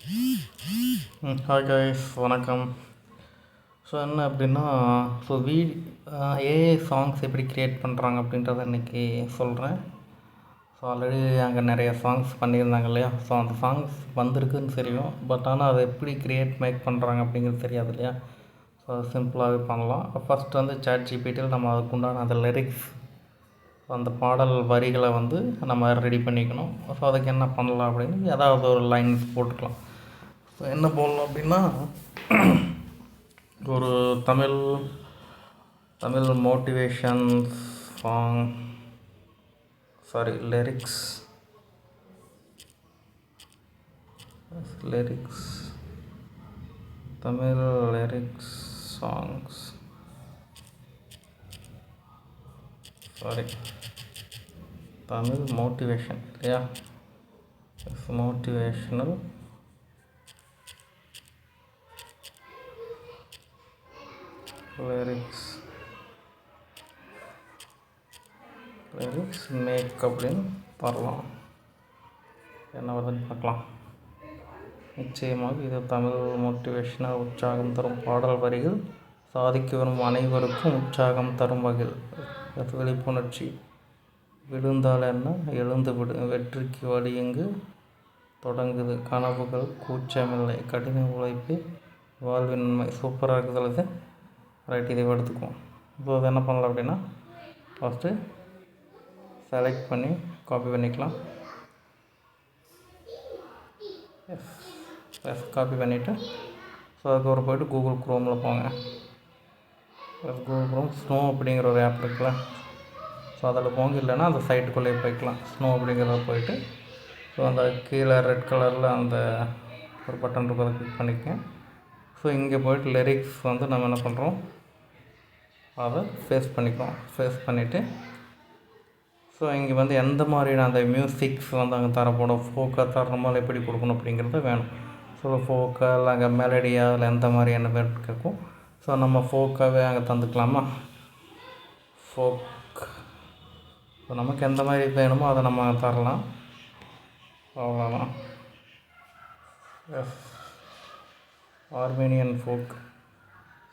Hi guys, வணக்கம். So என்ன அப்படின்னா, ஸோ ஏஐ சாங்ஸ் எப்படி க்ரியேட் பண்ணுறாங்க அப்படின்றத இன்றைக்கி சொல்கிறேன். ஸோ ஆல்ரெடி அங்கே நிறைய சாங்ஸ் பண்ணியிருந்தாங்க இல்லையா? ஸோ அந்த சாங்ஸ் வந்திருக்குன்னு தெரியும், பட் ஆனால் அதை எப்படி மேக் பண்ணுறாங்க அப்படிங்கிறது தெரியாது இல்லையா? ஸோ அது சிம்பிளாகவே பண்ணலாம். ஃபஸ்ட்டு வந்து ChatGPTயில் நம்ம அதுக்குண்டான அந்த லிரிக்ஸ், அந்த பாடல் வரிகளை வந்து நம்ம ரெடி பண்ணிக்கணும். ஸோ அதுக்கு என்ன பண்ணலாம் அப்படின்னு ஏதாவது ஒரு லைன்ஸ் போட்டுக்கலாம். ஸோ என்ன போடலாம் அப்படின்னா, ஒரு Tamil motivation song, lyrics Tamil lyrics songs, Tamil motivation இல்லையா? மோட்டிவேஷனல் லிரிக்ஸ் மேக் அப்படின்னு தரலாம். என்ன வருதுன்னு பார்க்கலாம். நிச்சயமாக இது தமிழ் மோட்டிவேஷனல் உற்சாகம் தரும் பாடல் வரிகள், சாதிக்க வரும் அனைவருக்கும் உற்சாகம் தரும் வகையில், விழிப்புணர்ச்சி, விழுந்தால் என்ன எழுந்து விடு, வெற்றிக்கு வழி எங்கு தொடங்குது, கனவுகள் கூச்சமில்லை, கடின உழைப்பு வாழ்வின் நன்மை. சூப்பராக இருக்குது இது. ரைட், இதை எடுத்துக்குவோம். ஸோ அது என்ன பண்ணலாம் அப்படின்னா, ஃபஸ்ட்டு செலக்ட் பண்ணி காப்பி பண்ணிக்கலாம். காப்பி பண்ணிவிட்டு ஸோ அதுக்கப்புறம் போய்ட்டு கூகுள் க்ரோமில் போங்க. கூகுள் க்ரோம் ஸ்னோ அப்படிங்கிற ஒரு ஆப் இருக்குல்ல, ஸோ அதில் போங்க. இல்லைன்னா அந்த சைட்டுக்குள்ளேயே போய்க்கலாம். ஸ்னோ அப்படிங்கிறத போயிட்டு ஸோ அந்த கீழே ரெட் கலரில் அந்த ஒரு பட்டன் இருக்கும், அதை கிளிக் பண்ணிக்கங்க. ஸோ இங்கே போய்ட்டு லிரிக்ஸ் வந்து நம்ம என்ன பண்ணுறோம், அதை ஃபேஸ் பண்ணிவிட்டு ஸோ இங்கே வந்து எந்த மாதிரியான அந்த மியூசிக்ஸ் வந்து அங்கே தரப்படும், ஃபோக்காக தரணுமால் எப்படி கொடுக்கணும் அப்படிங்கிறது வேணும். ஸோ ஃபோக்காக இல்லை அங்கே மெலடியாக இல்லை எந்த மாதிரியான பேர் கேட்கும். ஸோ நம்ம ஃபோக்காகவே அங்கே தந்துக்கலாமா? ஃபோக், ஸோ நமக்கு எந்த மாதிரி வேணுமோ அதை நம்ம தரலாம். அவ்வளோதான். ஆர்மேனியன் ஃபோக்,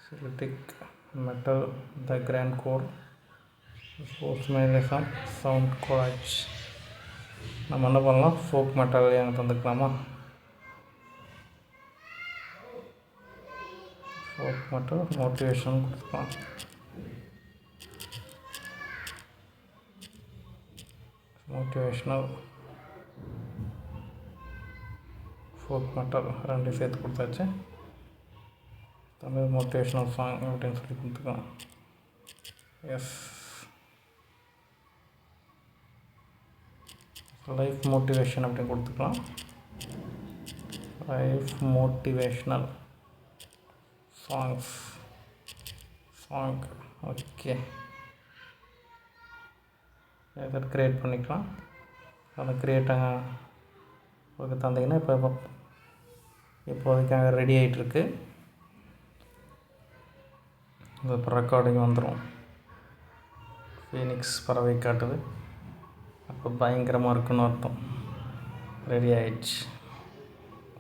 சில்டிக் மெட்டல், த கிராண்ட் கோர், போஸ்ட்மேனிசம், சவுண்ட் கோலாஜ். நம்ம என்ன பண்ணலாம், ஃபோக் மெட்டல் எங்கே தந்துக்கலாமா? ஃபோக் மெட்டல் மோட்டிவேஷன் கொடுத்துக்கலாம். மோட்டிவேஷ்னல் ஃபோக் மெட்டல் ரெண்டு சேர்த்து கொடுத்தாச்சு. தமிழ் மோட்டிவேஷ்னல் சாங் அப்படின்னு சொல்லி கொடுத்துக்கலாம். லைஃப் மோட்டிவேஷன் அப்படின்னு கொடுத்துக்கலாம். Life motivational song. ஓகே, இதை க்ரியேட் பண்ணிக்கலாம். அதை க்ரியேட்டாக உங்களுக்கு தந்தீங்கன்னா இப்போதைக்கு அங்கே ரெடி ஆகிட்டுருக்கு. இப்போ ரெக்கார்டிங் வந்துடும். ஃபீனிக்ஸ் பறவை காட்டுது, அப்போ பயங்கரமாக இருக்குன்னு அர்த்தம். ரெடி ஆகிடுச்சு.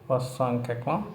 ஃபஸ்ட் சாங் கேட்கலாம்.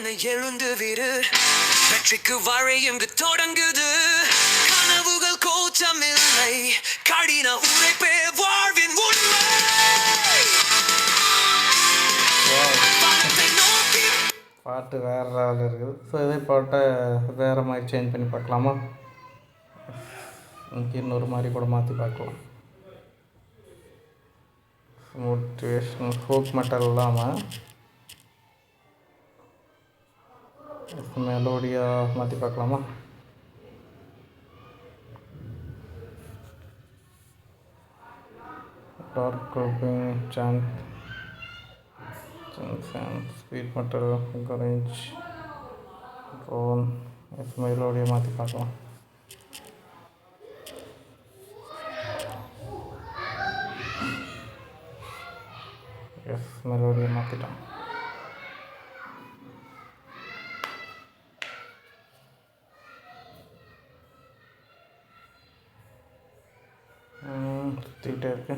என்ன எழுந்து விரு வெற்றிக்கு வழி இங்கு தொடங்குது கனவுகள் கோச்சமில்லை கடின உழைப்பே வாழ்வின் உண்மை பாட்டு வேறு லெவலில் இருக்குது. ஸோ இதே பாட்டை வேறு மாதிரி சேஞ்ச் பண்ணி பார்க்கலாமா? இங்கே இன்னொரு மாதிரி கூட மாற்றி பார்க்கலாம். மோட்டிவேஷ்னல் ஃபோக் மெட்டல் இல்லாமல் மெலோடியாக மாற்றி பார்க்கலாமா? Dark grouping sand sweet metal grunge drone மெலோடியை மாற்றி பார்க்கலாம். எஸ், மெலோடியை மாற்றிட்டோம். சுற்றிக்கிட்டே இருக்கு.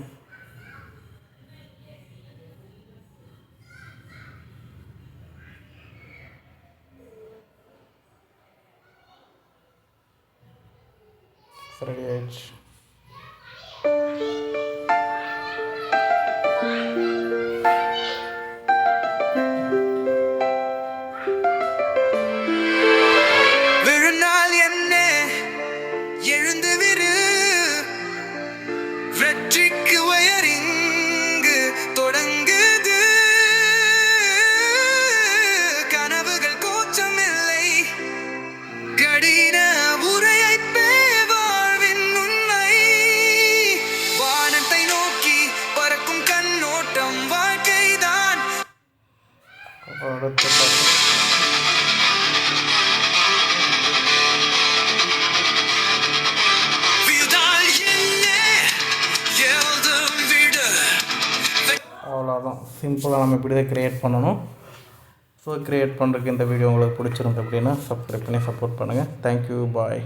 ரெடி ஆயிடுச்சு. விழுநாள் என்ன எழுந்து விரு வெற்றிக்கு வயரிங்கு தொடங்குது கனவுகள் கோச்சமில்லை கடின உரையைப்பே வாழ்வின் உண்மை வானத்தை நோக்கி பறக்கும் கண்ணோட்டம் வாழ்க்கைதான். அடுத்த பாட்டு அவ்வளோதான். சிம்பிளாக நம்ம இப்படி தான் க்ரியேட் பண்ணணும். ஸோ க்ரியேட் பண்ணுறதுக்கு இந்த வீடியோ உங்களுக்கு பிடிச்சிருந்து அப்படின்னா சப்ஸ்கிரைப் பண்ணி சப்போர்ட் பண்ணுங்கள். தேங்க்யூ, பாய்.